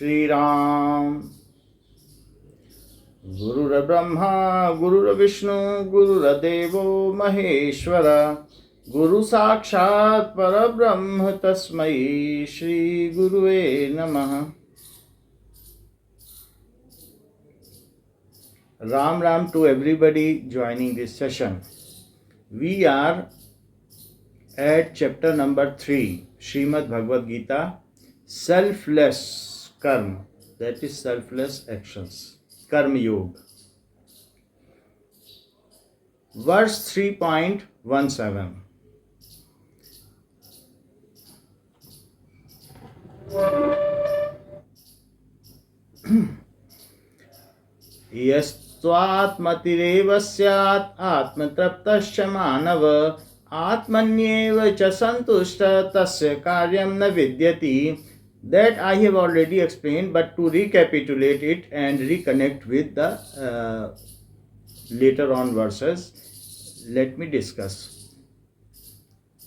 Shri Ram. Gurur Brahma, Gurur Vishnu, Gurur Devo Maheshwara, Guru Sakshat Parabrahma Tasmai Shri Gurue Namaha. Ram Ram to everybody joining this session. We are at chapter number 3, Shrimad Bhagwat Geeta, selfless karma, that is selfless actions, karma yoga. Verse 3.17. यस्त्वात्मतिरेव स्यात् आत्मतृप्तश्च मानव आत्मन्येव च संतुष्ट तस्य कार्यं न विद्यति. That I have already explained, but to recapitulate it and reconnect with the later on verses, let me discuss.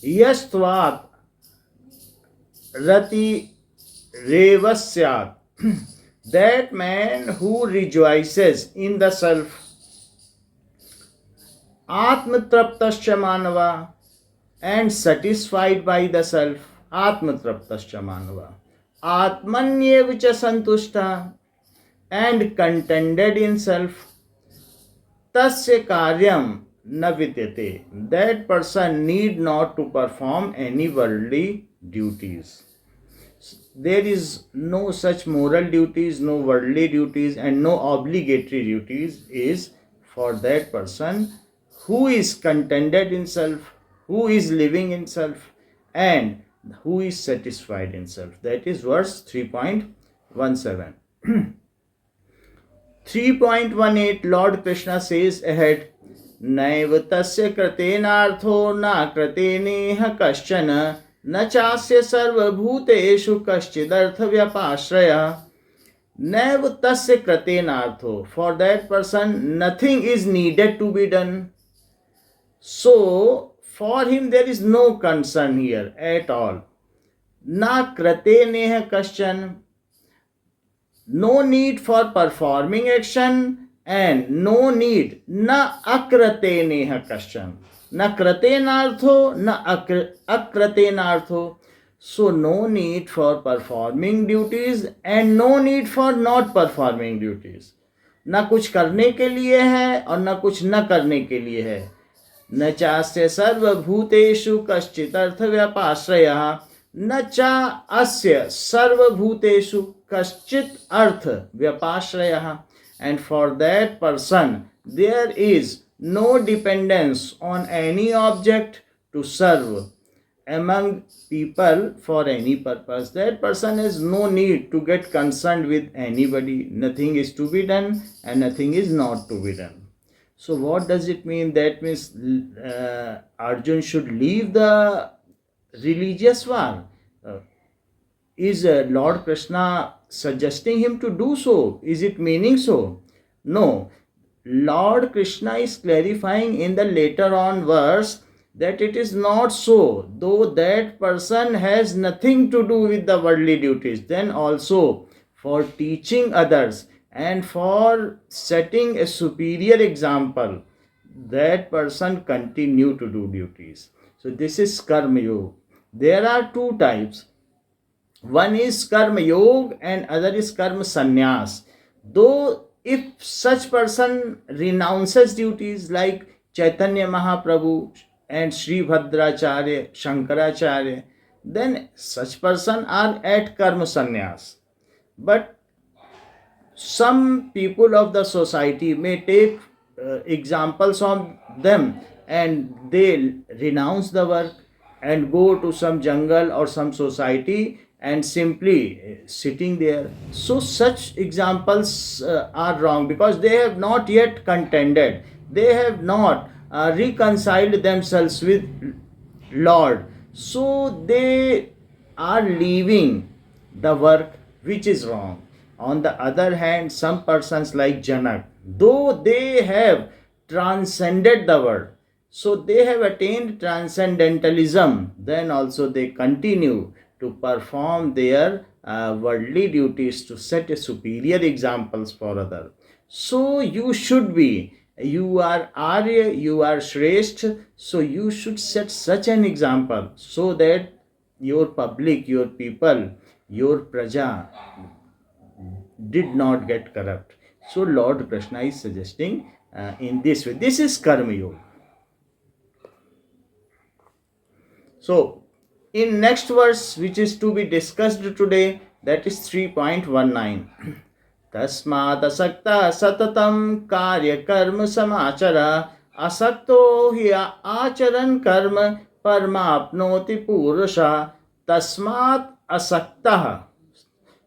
Yastvat rati revasyat, that man who rejoices in the self, atmatraptascha manava, and satisfied by the self, atmatraptascha manava, atmanyevicha santushta, and contented in self, tasya karyam na vidyate, that person need not to perform any worldly duties. There is no such moral duties, no worldly duties, and no obligatory duties is for that person who is contented in self, who is living in self, and who is satisfied in self. That is verse 3.17. 3.18, Lord Krishna says ahead, Naiva tasya kratenartho na krateneha kaschana न चास्य सर्वभूतेषु कश्चिदर्थ व्यपाश्रयः. नैव तस्य कृतेनार्थो, for that person nothing is needed to be done. So for him there is no concern here at all. Na krateneha kaschan, no need for performing action, and no need na akrateneha kaschan, na kratenartho, na akratenartho. So no need for performing duties and no need for not performing duties. ना कुछ करने के लिए है और ना कुछ न करने के लिए है. न चास्य सर्वभूतेषु कश्चित् अर्थ व्यपाश्रयः, न चा अस्य सर्वभूतेषु कश्चित् अर्थ व्यपाश्रयः. And for that person there is no dependence on any object to serve among people for any purpose. That person has no need to get concerned with anybody. Nothing is to be done and nothing is not to be done. So what does it mean? That means Arjun should leave the religious war. Is Lord Krishna suggesting him to do so? Is it meaning so? No. Lord Krishna is clarifying in the later on verse that it is not so. Though that person has nothing to do with the worldly duties, then also for teaching others and for setting a superior example, that person continue to do duties. So this is Karma Yoga. There are two types. One is Karma Yoga and other is Karma Sannyas. Though if such person renounces duties like Chaitanya Mahaprabhu and Sri Bhadracharya, Shankaracharya, then such person are at Karma Sannyas. But some people of the society may take examples of them and they renounce the work and go to some jungle or some society and simply sitting there. So such examples are wrong because they have not yet contended. They have not reconciled themselves with Lord. So they are leaving the work which is wrong. On the other hand, some persons like Janak, though they have transcended the world, so they have attained transcendentalism, then also they continue to perform their worldly duties, to set a superior examples for others. So you should be, you are Arya, you are Shresth, so you should set such an example so that your public, your people, your praja did not get corrupt. So Lord Krishna is suggesting in this way. This is Karma Yoga. So in next verse, which is to be discussed today, that is 3.19. तस्मादसक्तः सततं कार्यकर्म समाचर असक्तो हि आचरन् कर्म परमाप्नोति पुरुषः तस्मात् असक्तः.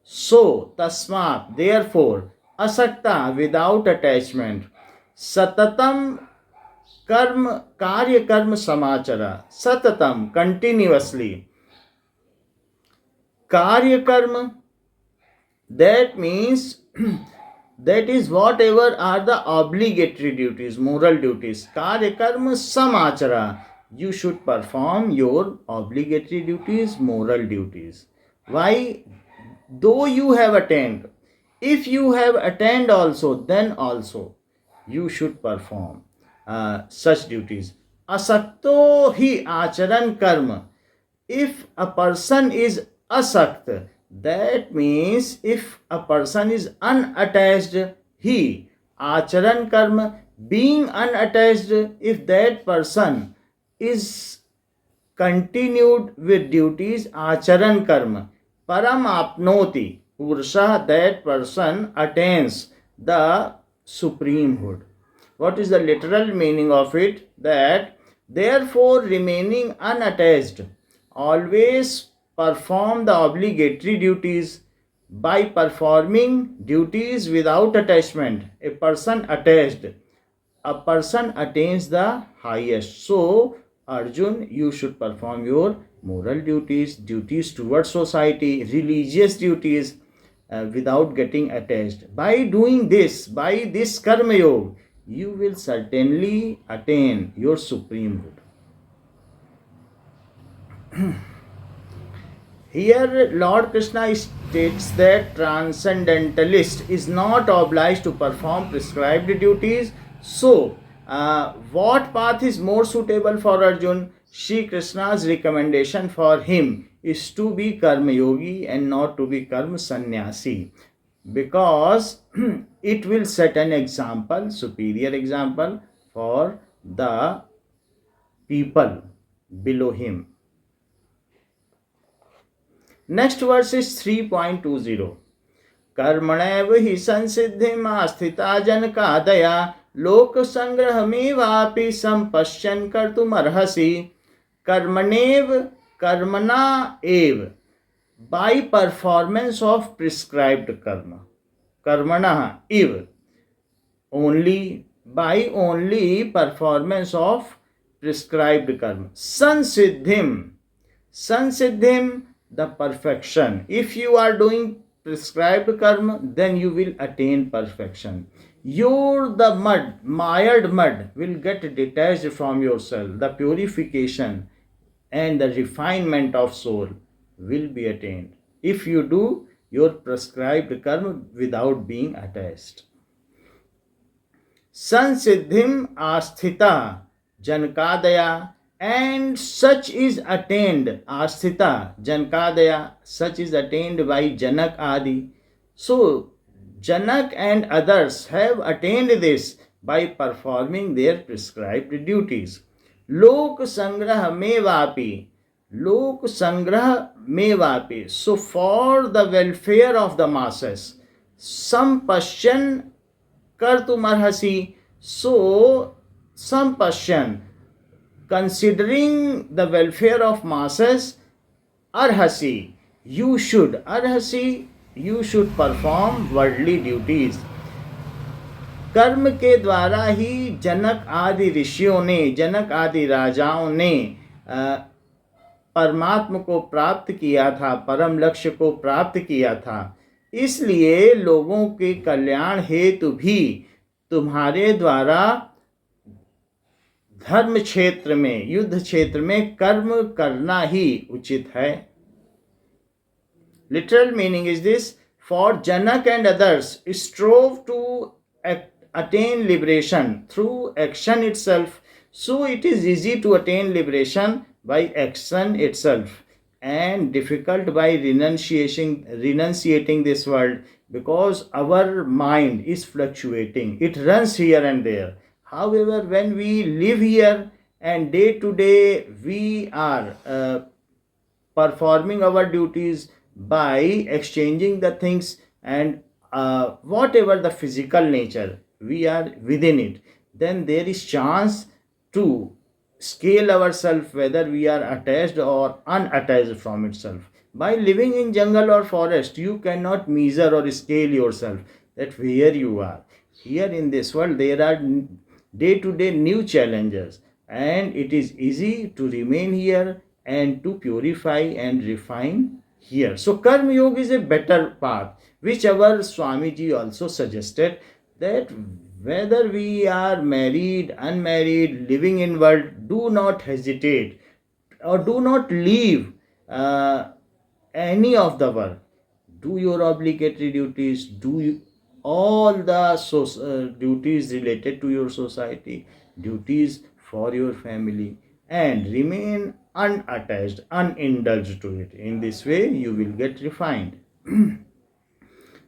So tasmat, therefore, asakta, without attachment, satatam karya karma samachara, satatam, continuously, karya karma, that means that is whatever are the obligatory duties, moral duties. Karya karma samachara, you should perform your obligatory duties, moral duties. Why? Though you have attained, if you have attained also, then also you should perform such duties. Asakto hi acharan karma. If a person is asakt, that means if a person is unattached, he acharan karma, being unattached, if that person is continued with duties, acharan karma, param apnoti, purusha, that person attains the supremehood. What is the literal meaning of it? That therefore remaining unattached, always perform the obligatory duties. By performing duties without attachment, a person attains the highest. So Arjun, you should perform your moral duties, duties towards society, religious duties without getting attached. By doing this, by this karma yoga, you will certainly attain your supremehood. Here Lord Krishna states that transcendentalist is not obliged to perform prescribed duties. So, what path is more suitable for Arjun? Shri Krishna's recommendation for him is to be karma yogi and not to be karma sannyasi, because it will set an example, superior example for the people below him. Next verse is 3.20. कर्मणैव हि संसिद्धिम् आस्थिता जनकादया लोक संग्रहमेवापि संपश्यन् कर्तुमर्हसि. कर्मणेव, कर्मणा एव, by performance of prescribed karma. Karmana iv, only, by only performance of prescribed karma. Sansiddhim, sansiddhim, the perfection. If you are doing prescribed karma, then you will attain perfection. The mud, mired mud, will get detached from yourself. The purification and the refinement of soul will be attained if you do your prescribed karma without being attached. Sansiddhim asthita janakadaya, and such is attained, asthita janakadaya, such is attained by Janak Adi. So Janak and others have attained this by performing their prescribed duties. Lok sangrah mevapi, lok sangrah mevapi, so for the welfare of the masses, sampashyan kartumarhasi, so sampashyan, considering the welfare of masses, arhasi, you should, arhasi, you should perform worldly duties. कर्म के द्वारा ही जनक आदि ऋषियों ने, जनक आदि राजाओं ने परमात्मा को प्राप्त किया था, परम लक्ष्य को प्राप्त किया था. इसलिए लोगों के कल्याण हेतु भी तुम्हारे द्वारा धर्म क्षेत्र में, युद्ध क्षेत्र में कर्म करना ही उचित है. Literal meaning is this: for Janak and others strove to attain liberation through action itself, so it is easy to attain liberation by action itself, and difficult by renunciating this world, because our mind is fluctuating, it runs here and there. However, when we live here and day to day we are performing our duties by exchanging the things, and whatever the physical nature we are within it, then there is chance to scale ourselves, whether we are attached or unattached from itself. By living in jungle or forest, you cannot measure or scale yourself that where you are. Here in this world there are day to day new challenges, and it is easy to remain here and to purify and refine here. So Karma Yoga is a better path, which our Swamiji also suggested, that whether we are married, unmarried, living in world, do not hesitate or do not leave any of the work. Do your obligatory duties, all the duties related to your society, duties for your family, and remain unattached, unindulged to it. In this way you will get refined.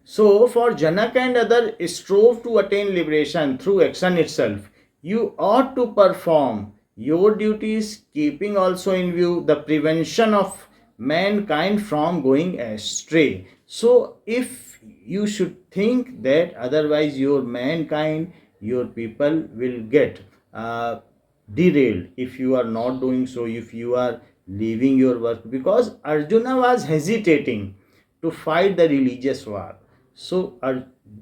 So, for Janak and other strove to attain liberation through action itself, you ought to perform your duties, keeping also in view the prevention of mankind from going astray. So, if you should think that otherwise your mankind, your people will get derailed if you are not doing so, if you are leaving your work, because Arjuna was hesitating to fight the religious war. So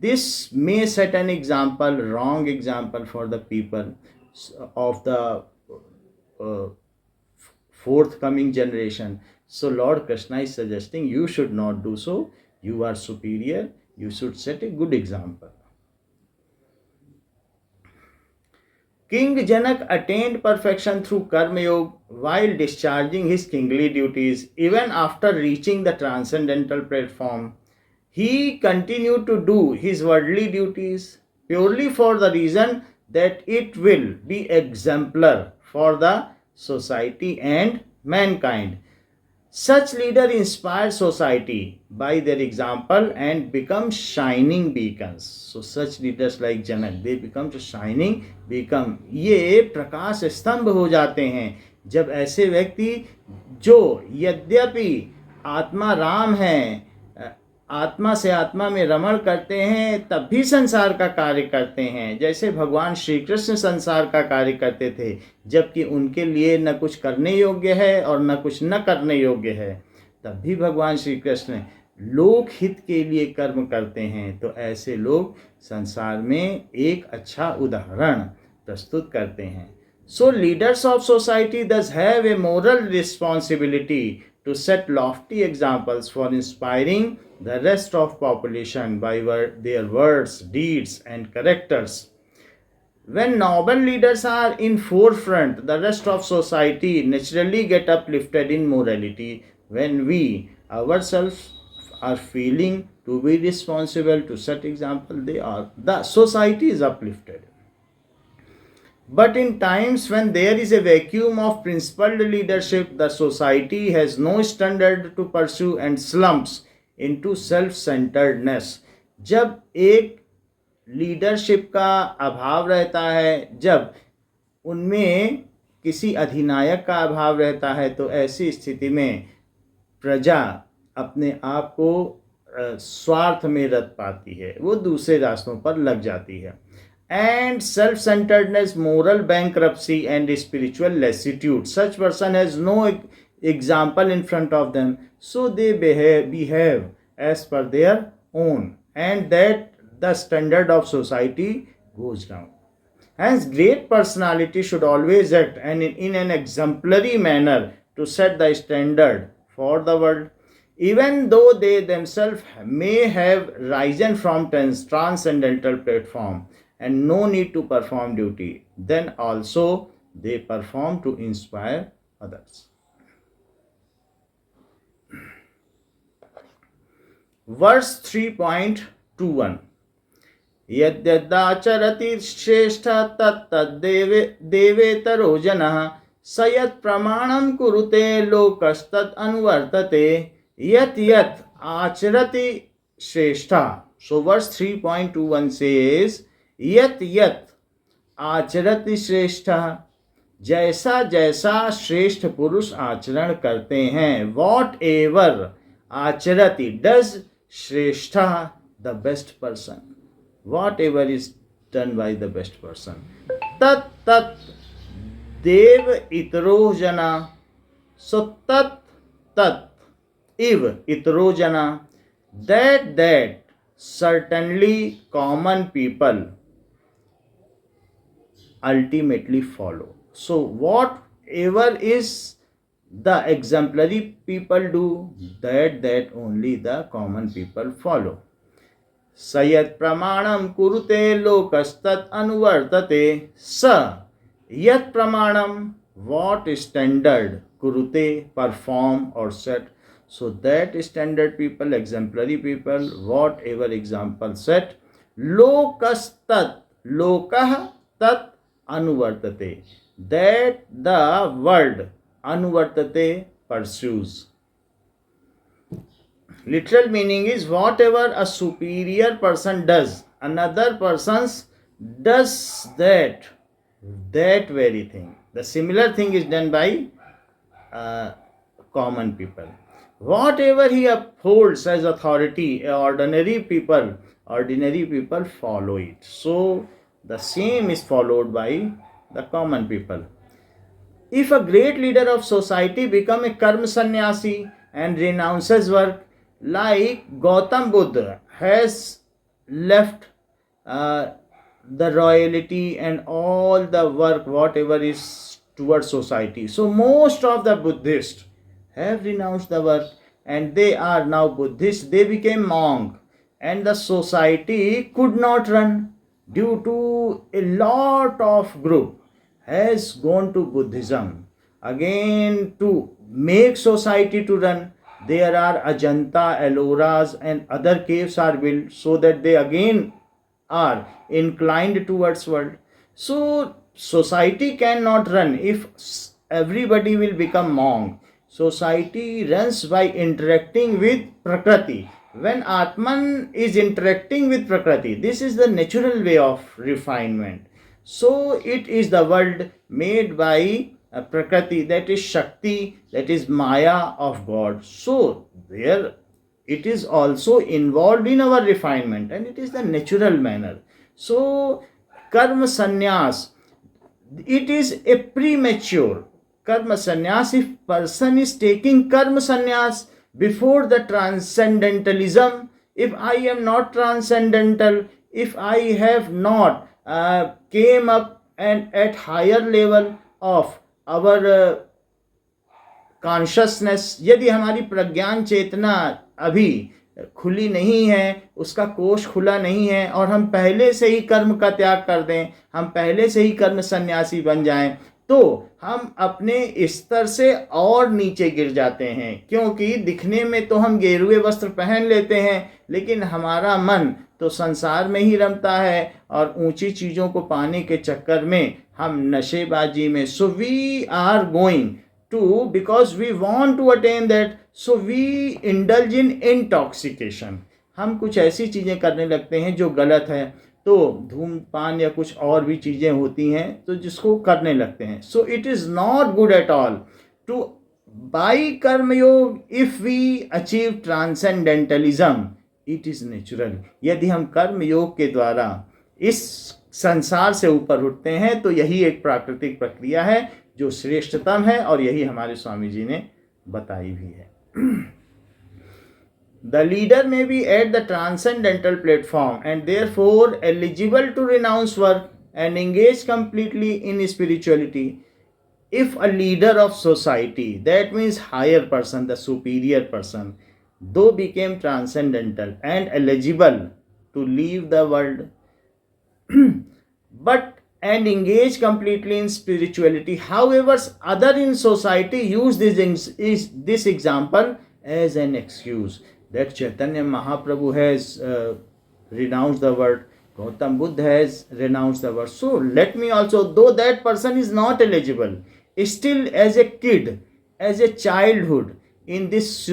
this may set an example, wrong example for the people of the uh, forthcoming generation. So Lord Krishna is suggesting you should not do so. You are superior. You should set a good example. King Janak attained perfection through Karma Yoga while discharging his kingly duties. Even after reaching the transcendental platform, he continued to do his worldly duties purely for the reason that it will be exemplar for the society and mankind. Such leaders inspire society by their example and become shining beacons. So such leaders like Janak, they become shining beacon. ये प्रकाश स्तंभ हो जाते हैं जब ऐसे व्यक्ति जो यद्यपि आत्मा राम है, आत्मा से आत्मा में रमण करते हैं, तब भी संसार का कार्य करते हैं, जैसे भगवान श्री कृष्ण संसार का कार्य करते थे, जबकि उनके लिए न कुछ करने योग्य है और न कुछ न करने योग्य है, तब भी भगवान श्री कृष्ण लोक हित के लिए कर्म करते हैं। तो ऐसे लोग संसार में एक अच्छा उदाहरण प्रस्तुत करते हैं। सो लीडर्स ऑफ सोसाइटी दस have a moral responsibility to set lofty examples for inspiring the rest of population by their words, deeds and characters. When noble leaders are in forefront, the rest of society naturally get uplifted in morality. When we ourselves are feeling to be responsible to set example, the society is uplifted. But in times when there is a vacuum of principled leadership, the society has no standard to pursue and slumps into self-centeredness. जब एक leadership का अभाव रहता है, जब उनमें किसी अधिनायक का अभाव रहता है, तो ऐसी स्थिति में प्रजा अपने आप को स्वार्थ में रत पाती है, वो दूसरे रास्तों पर लग जाती है. And self-centeredness, moral bankruptcy and spiritual lassitude. Such person has no example in front of them, so they behave as per their own, and that the standard of society goes down. Hence, great personality should always act and in an exemplary manner to set the standard for the world. Even though they themselves may have risen from transcendental platform and no need to perform duty, then also they perform to inspire others. verse 3.21. यद्यदाचरति श्रेष्ठ तत्तद्देवे देवेतरो जनः स यत् प्रमाणं कुरुते लोकस्तत् अनुवर्तते यत् यत् आचरति श्रेष्ठ. So verse 3.21 says यत् यत् आचरति श्रेष्ठ, जैसा जैसा श्रेष्ठ पुरुष आचरण करते हैं, वॉट एवर आचरति डज श्रेष्ठ the best person, what ever is done by the best person, तत् तत् देव इतरो जना. सो तत् तत् इव इतरो जना, that certainly common people ultimately follow. So whatever is the exemplary people do, that only the common people follow. Sayat pramanam kurute lokastat anuvartate. Sa yat pramanam, what standard, kurute perform or set. So that standard people, exemplary people, whatever example set, lokastat, lokah tat anuvartate, that the world anuvartate pursues. Literal meaning is whatever a superior person does, another person's does that very thing. The similar thing is done by common people. Whatever he upholds as authority, ordinary people follow it. So the same is followed by the common people. If a great leader of society become a karma sannyasi and renounces work, like Gautam Buddha has left the royalty and all the work whatever is towards society. So most of the Buddhists have renounced the work and they are now Buddhists. They became monk and the society could not run due to a lot of group has gone to Buddhism. Again, to make society to run, there are Ajanta, Elloras and other caves are built so that they again are inclined towards world. So society cannot run if everybody will become monk. Society runs by interacting with Prakriti. When Atman is interacting with Prakriti, this is the natural way of refinement. So it is the world made by Prakriti, that is Shakti, that is Maya of God. So there it is also involved in our refinement and it is the natural manner. So karma sannyas, it is a premature karma sannyas. If person is taking karma sannyas before the transcendentalism, if I am not transcendental, if I have not came up and at higher level of our consciousness, यदि हमारी प्रज्ञान चेतना अभी खुली नहीं है, उसका कोश खुला नहीं है और हम पहले से ही कर्म का त्याग कर दें, हम पहले से ही कर्म सन्यासी बन जाएं, तो हम अपने स्तर से और नीचे गिर जाते हैं. क्योंकि दिखने में तो हम गेरुए वस्त्र पहन लेते हैं लेकिन हमारा मन तो संसार में ही रमता है और ऊंची चीज़ों को पाने के चक्कर में हम नशेबाजी में. So we are going to, because we want to attain that, so we indulge in intoxication. हम कुछ ऐसी चीज़ें करने लगते हैं जो गलत है, तो धूमपान या कुछ और भी चीज़ें होती हैं तो जिसको करने लगते हैं. So it is not good at all to by कर्म योग. If we achieve transcendentalism, it is natural. यदि हम कर्म योग के द्वारा इस संसार से ऊपर उठते हैं तो यही एक प्राकृतिक प्रक्रिया है जो श्रेष्ठतम है और यही हमारे स्वामी जी ने बताई भी है. The leader may be at the transcendental platform and therefore eligible to renounce work and engage completely in spirituality. If a leader of society, that means higher person, the superior person, though became transcendental and eligible to leave the world, but and engage completely in spirituality. However, other in society use this example as an excuse. that Chaitanya Mahaprabhu has renounced the word, Gautam Buddha has renounced the word. So let me also, though that person is not eligible, still as a kid, as a childhood in this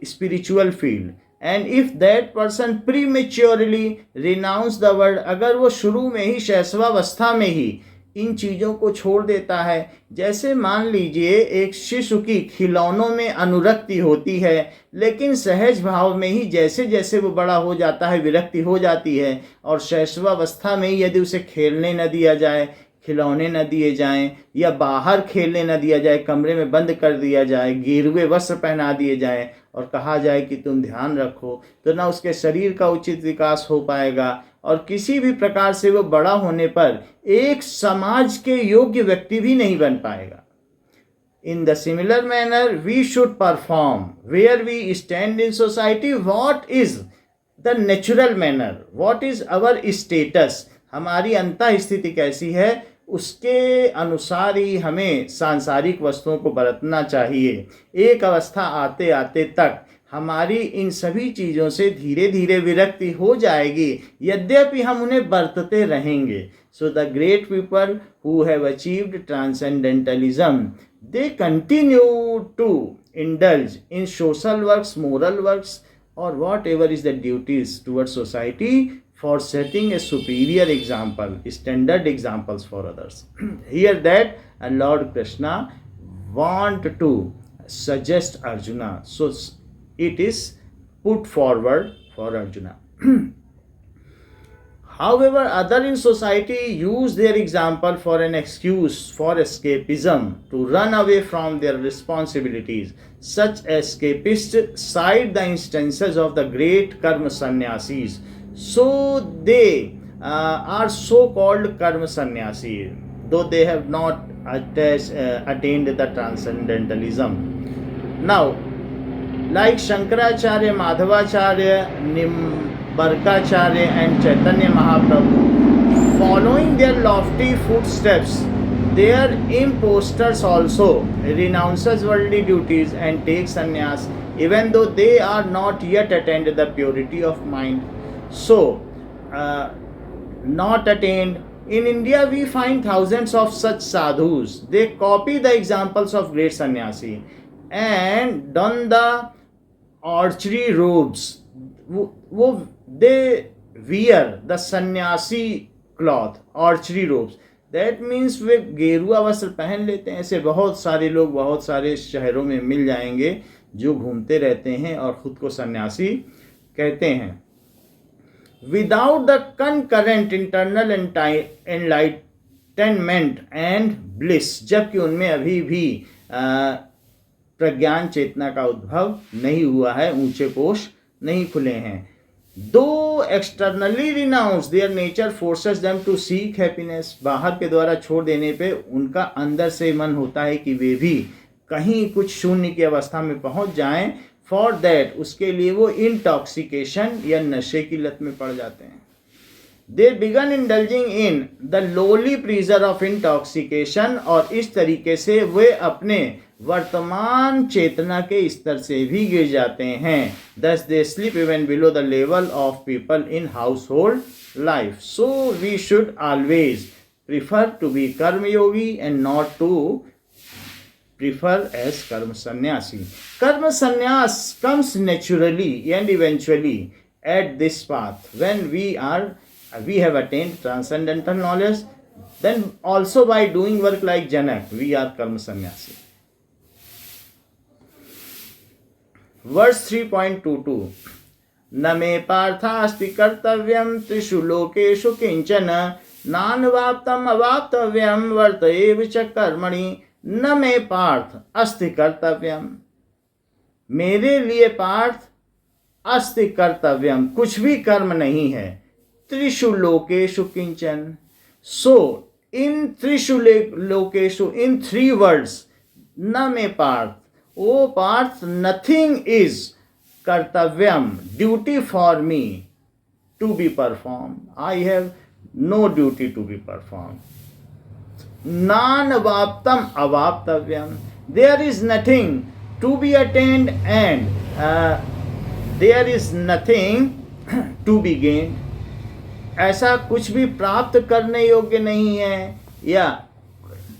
spiritual field, and if that person prematurely renounce the word, अगर वो शुरू में ही शैशवावस्था में ही इन चीज़ों को छोड़ देता है, जैसे मान लीजिए एक शिशु की खिलौनों में अनुरक्ति होती है, लेकिन सहज भाव में ही जैसे जैसे वो बड़ा हो जाता है विरक्ति हो जाती है, और शैशवावस्था में ही यदि उसे खेलने न दिया जाए, खिलौने न दिए जाएं, या बाहर खेलने न दिया जाए, कमरे में बंद कर दिया जाए, गेरुए वस्त्र पहना दिए जाएं और कहा जाए कि तुम ध्यान रखो, तो ना उसके शरीर का उचित विकास हो पाएगा, और किसी भी प्रकार से वो बड़ा होने पर एक समाज के योग्य व्यक्ति भी नहीं बन पाएगा. In the similar manner, we should perform where we stand in society. What is the natural manner? What is our status? हमारी अंतः स्थिति कैसी है, उसके अनुसार ही हमें सांसारिक वस्तुओं को बरतना चाहिए. एक अवस्था आते आते तक हमारी इन सभी चीज़ों से धीरे धीरे विरक्ति हो जाएगी, यद्यपि हम उन्हें बरतते रहेंगे. So the great people who have achieved transcendentalism, they continue to indulge in social works, moral works, or whatever is the duties towards society for setting a superior example, standard examples for others. Here that Lord Krishna want to suggest Arjuna. So it is put forward for Arjuna. However, others in society use their example for an excuse for escapism, to run away from their responsibilities. Such escapists cite the instances of the great karma sannyasis. So they are so-called karma sannyasi, though they have not attained the transcendentalism. Now, like Shankaracharya, Madhavacharya, Barkacharya and Chaitanya Mahaprabhu, following their lofty footsteps, their impostors also renounces worldly duties and take sannyas, even though they are not yet attained the purity of mind. So, not attained. In India, we find thousands of such sadhus. They copy the examples of great sannyasi and don the archery robes. They wear the sannyasi cloth, archery robes. That means वे गेरुआ वस्त्र पहन लेते हैं. ऐसे बहुत सारे लोग बहुत सारे शहरों में मिल जाएंगे जो घूमते रहते हैं और खुद को सन्यासी कहते हैं. Without the concurrent internal enlightenment and bliss, जबकि उनमें अभी भी प्रज्ञान चेतना का उद्भव नहीं हुआ है, ऊंचे कोश नहीं खुले हैं. Though externally renounced, their nature forces them to seek happiness. बाहर के द्वारा छोड़ देने पे उनका अंदर से मन होता है कि वे भी कहीं कुछ शून्य की अवस्था में पहुंच जाएं. फॉर दैट, उसके लिए वो इंटॉक्सिकेशन या नशे की लत में पड़ जाते हैं. They begin indulging in the lowly pleasure of intoxication, और इस तरीके से वे अपने वर्तमान चेतना के स्तर से भी गिर जाते हैं. Thus they slip even below the level of people in household life. So we should always prefer to be karmayogi and not to prefer as karma sannyasi. Karma sannyas comes naturally and eventually at this path when we have attained transcendental knowledge. Then also by doing work like Janak, we are karma sannyasi. Verse 3.22. न मे पार्थास्ति कर्तव्यम त्रिषु लोकेषु किंचन नानवाप्तम अवाप्तव्यम वर्त एव च कर्मणि. न मे पार्थ अस्ति कर्तव्यम, मेरे लिए पार्थ अस्ति कर्तव्यम, कुछ भी कर्म नहीं है. त्रिषु लोकेषु किंचन, सो इन त्रिषु लोकेषु, इन थ्री वर्ड्स, न मे Partha, O Partha, nothing is कर्तव्यम, duty for me to be perform. I have no duty to be perform. Non-avaptam avaptavyam, there is nothing to be attained and there is nothing to be gain, ऐसा कुछ भी प्राप्त करने योग्य नहीं है या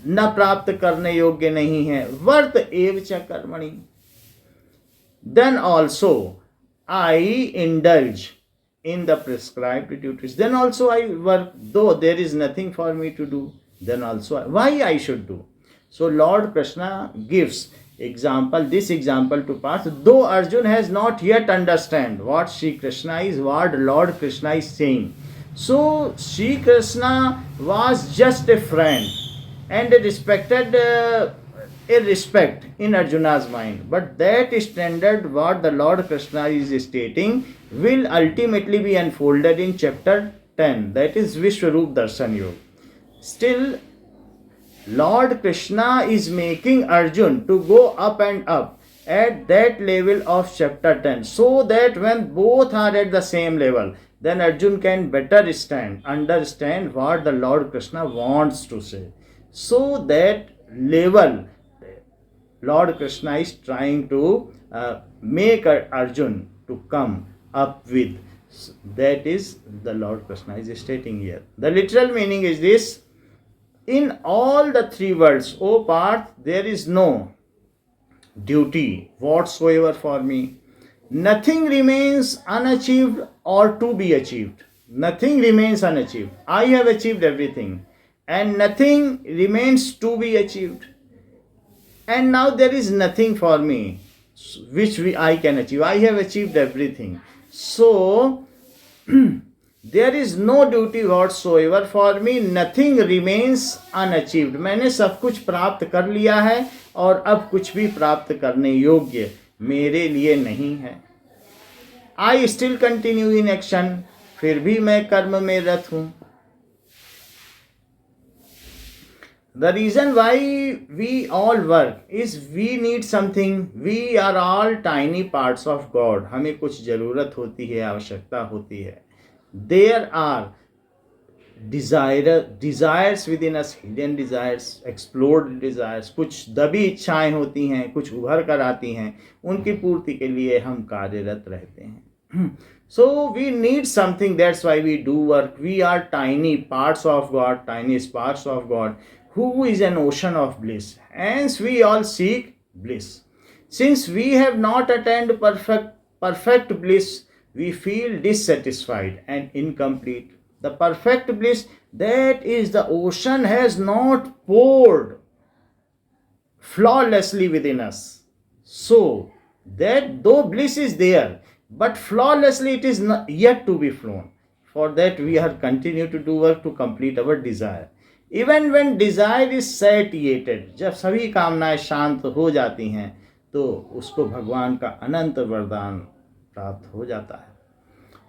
न प्राप्त करने योग्य नहीं है। वर्त एव च कर्मणि, then also I indulge in the prescribed duties, then also I work, though there is nothing for me to do, then also why I should do. So Lord Krishna gives example, this example to pass, though Arjun has not yet understand what Shri Krishna is, what Lord Krishna is saying. So Shri Krishna was just a friend and a respected a respect in Arjuna's mind, but that standard what the Lord Krishna is stating will ultimately be unfolded in chapter 10, that is Vishwarup Darshan Yoga. Still Lord Krishna is making Arjun to go up and up at that level of chapter 10, so that when both are at the same level, then Arjun can better understand what the Lord Krishna wants to say. So that level Lord Krishna is trying to make Arjun to come up with. That is the Lord Krishna is stating here. The literal meaning is this: in all the three worlds, O Parth, there is no duty whatsoever for me. Nothing remains unachieved or to be achieved. Nothing remains unachieved. I have achieved everything, and nothing remains to be achieved. And now there is nothing for me which I can achieve. I have achieved everything. So there is no duty whatsoever for me. Nothing remains unachieved. मैंने सब कुछ प्राप्त कर लिया है और अब कुछ भी प्राप्त करने योग्य मेरे लिए नहीं है. I still continue in action. फिर भी मैं कर्म में रत हूँ. The reason why we all work is we need something. We are all tiny parts of God. हमें कुछ जरूरत होती है, आवश्यकता होती है. There are desires within us, hidden desires, explored desires. कुछ दबी इच्छाएं होती हैं, कुछ उभर कर आती हैं. उनकी पूर्ति के लिए हम कार्यरत रहते हैं. So we need something. That's why we do work. We are tiny parts of God, tiny sparks of God, who is an ocean of bliss. Hence we all seek bliss. Since we have not attained perfect bliss, we feel dissatisfied and incomplete. The perfect bliss, that is the ocean, has not poured flawlessly within us. So that though bliss is there, but flawlessly it is not yet to be flown. For that we are continue to do work to complete our desire. Even when desire is satiated, जब सभी कामनाएं शांत हो जाती हैं तो उसको भगवान का अनंत वरदान प्राप्त हो जाता है.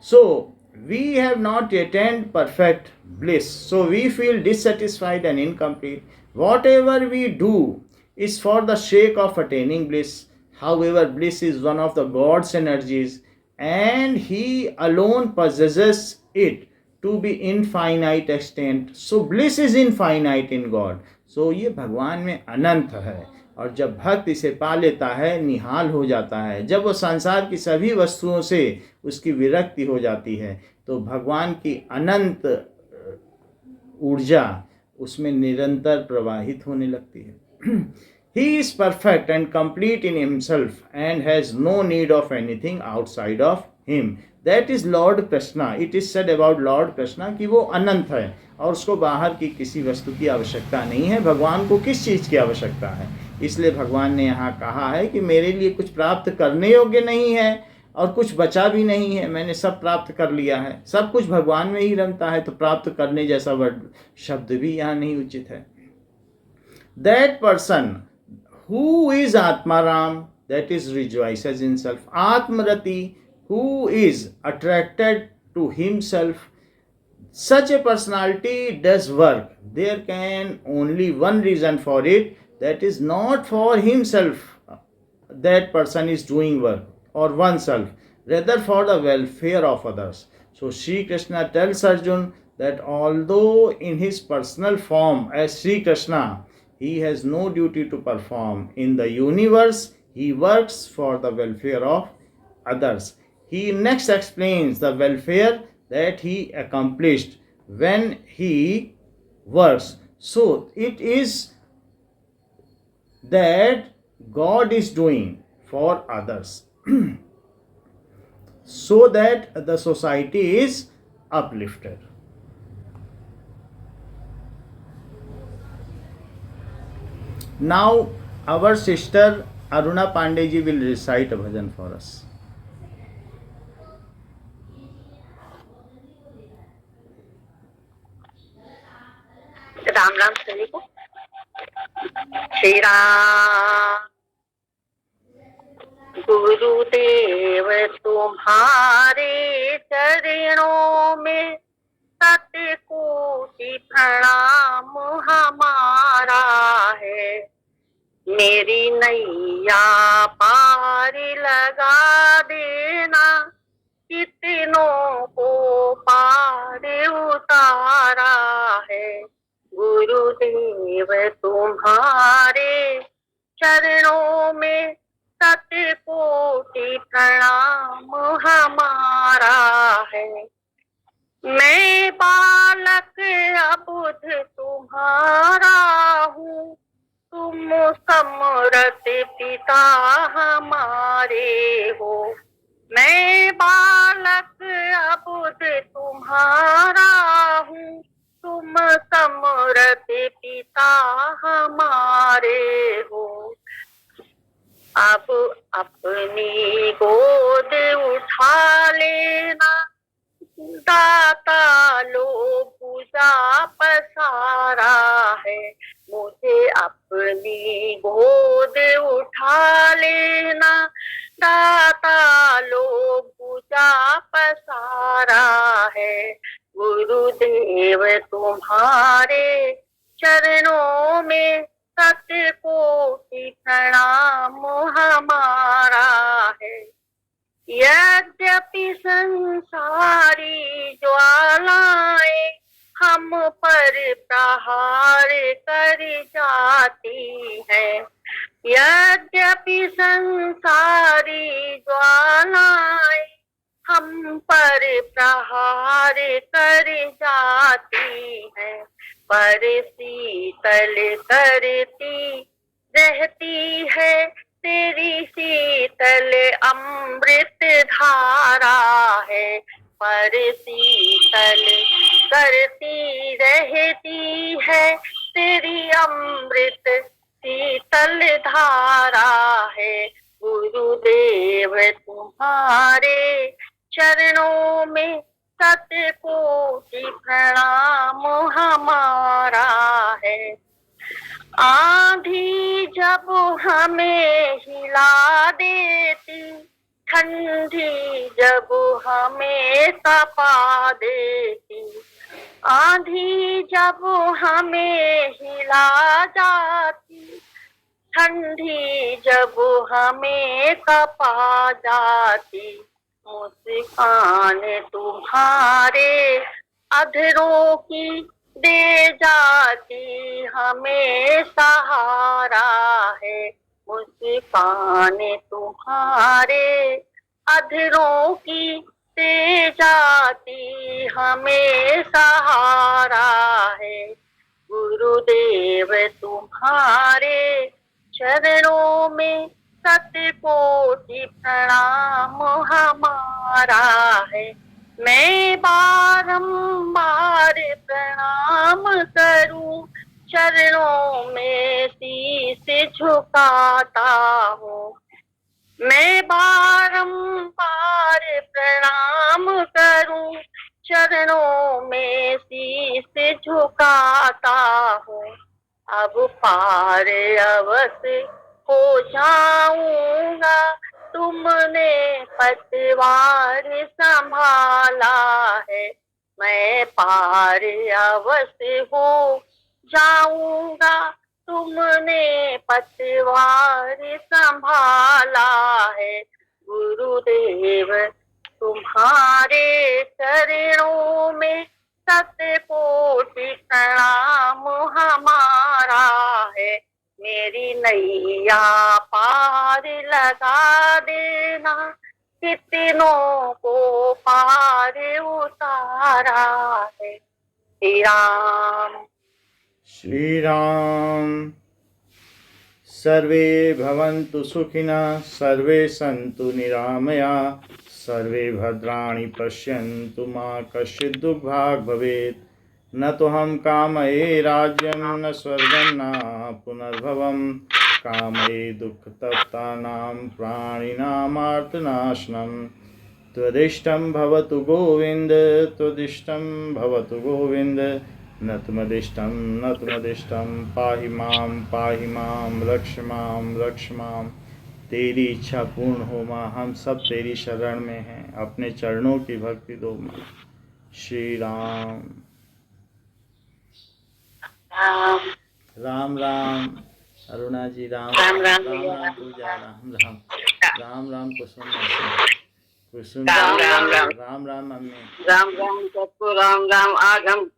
So we have not attained perfect bliss, so we feel dissatisfied and incomplete. Whatever we do is for the sake of attaining bliss. However, bliss is one of the God's energies, and He alone possesses it to be infinite extent. So bliss is infinite in God. So ये भगवान में अनंत है, और जब भक्त इसे पा लेता है, निहाल हो जाता है, जब वो संसार की सभी वस्तुओं से उसकी विरक्ति हो जाती है, तो भगवान की अनंत ऊर्जा उसमें निरंतर प्रवाहित होने लगती है. He is perfect and complete in himself and has no need of anything outside of him. That is Lord Krishna. It is said about Lord Krishna कि वो अनंत है और उसको बाहर की किसी वस्तु की आवश्यकता नहीं है. भगवान को किस चीज़ की आवश्यकता है? इसलिए भगवान ने यहाँ कहा है कि मेरे लिए कुछ प्राप्त करने योग्य नहीं है और कुछ बचा भी नहीं है. मैंने सब प्राप्त कर लिया है. सब कुछ भगवान में ही रमता है, तो प्राप्त करने जैसा वर्ड शब्द भी यहाँ नहीं उचित है. That person who is Atmaram, that is rejoices in self. Atmarati, who is attracted to himself. Such a personality does work. There can only one reason for it, that is not for himself. That person is doing work or oneself, rather for the welfare of others. So Sri Krishna tells Arjun that although in his personal form as Sri Krishna, he has no duty to perform in the universe, he works for the welfare of others. he next explains the welfare that he accomplished when he works. So it is that God is doing for others so that the society is uplifted. Now, our sister Aruna Pandeji will recite a bhajan for us. Ram Ram सभी को। श्री राम। गुरुदेव तुम्हारे चरणों में सतकोटि प्रणाम हमारा है। मेरी नैया पार लगा देना, कितनों को पार उतारा है। गुरुदेव तुम्हारे चरणों में सतकोटि प्रणाम हमारा है। मैं बालक अबुध तुम्हारा हूँ, तुम समरथ पिता हमारे हो। मैं बालक अबुध तुम्हारा हूँ, तुम समरथ पिता हमारे हो। अब अपनी गोद उठा लेना, दाता लो पूजा पसारा है। मुझे अपनी गोद उठा लेना, दाता लो पूजा पसारा है। गुरुदेव तुम्हारे चरणों में सतकोटि प्रणाम हमारा है। यद्यपि संसारी ज्वालाएं हम पर प्रहार कर जाती है, यद्यपि संसारी ज्वालाएं हम पर प्रहार कर जाती है, पर शीतल करती रहती है तेरी शीतल अमृत धारा है। पर शीतल करती रहती है तेरी अमृत शीतल धारा है। गुरुदेव तुम्हारे चरणों में सतकोटि प्रणाम हमारा है। आंधी जब हमें हिला देती, ठंडी जब हमें तपा देती, आंधी जब हमें हिला जाती, ठंडी जब हमें कपा जाती, मुस्कान तुम्हारे अधरों की दे जाती हमें सहारा है। मुस्कान तुम्हारे अधरों की दे जाती हमें सहारा है। गुरुदेव तुम्हारे चरणों में सतकोटि प्रणाम हमारा है। मैं बारंबार प्रणाम करूं, चरणों में शीश झुकाता हूँ। मैं बारंबार प्रणाम करूं, चरणों में शीश झुकाता हूँ। अब पार अवश्य हो जाऊंगा, तुमने पतवार संभाला है। मैं पार अवश्य हो जाऊंगा, तुमने पतवार संभाला है। गुरुदेव तुम्हारे चरणों में सतकोटि प्रणाम हमारा है। मेरी नैया पार लगा देना, कितनों को पार उतारा है। श्री राम। श्री राम। सर्वे भवन्तु सुखिनः, सर्वे सन्तु निरामयाः, सर्वे भद्राणि पश्यन्तु मा कश्चित् दुर्भाग् भवेत्। न तोऽहं कामये राज्यं न स्वर्गं न पुनर्भवं, कामये दुःखतप्तानां प्राणिनामार्तनाशनं। त्वदिष्टं भवतु गोविन्द, त्वदिष्टं भवतु गोविन्द, न तुमदिष्टं पाहि मां रक्ष मां। तेरी इच्छा पूर्ण हो माँ, हम सब तेरी शरण में हैं, अपने चरणों की भक्ति दो माँ। श्री राम। राम राम अरुणा जी, राम राम राम राम पूजा, राम राम राम राम कुसुम कुसुम, राम राम मम्मी, राम राम सबको राम राम। आज हम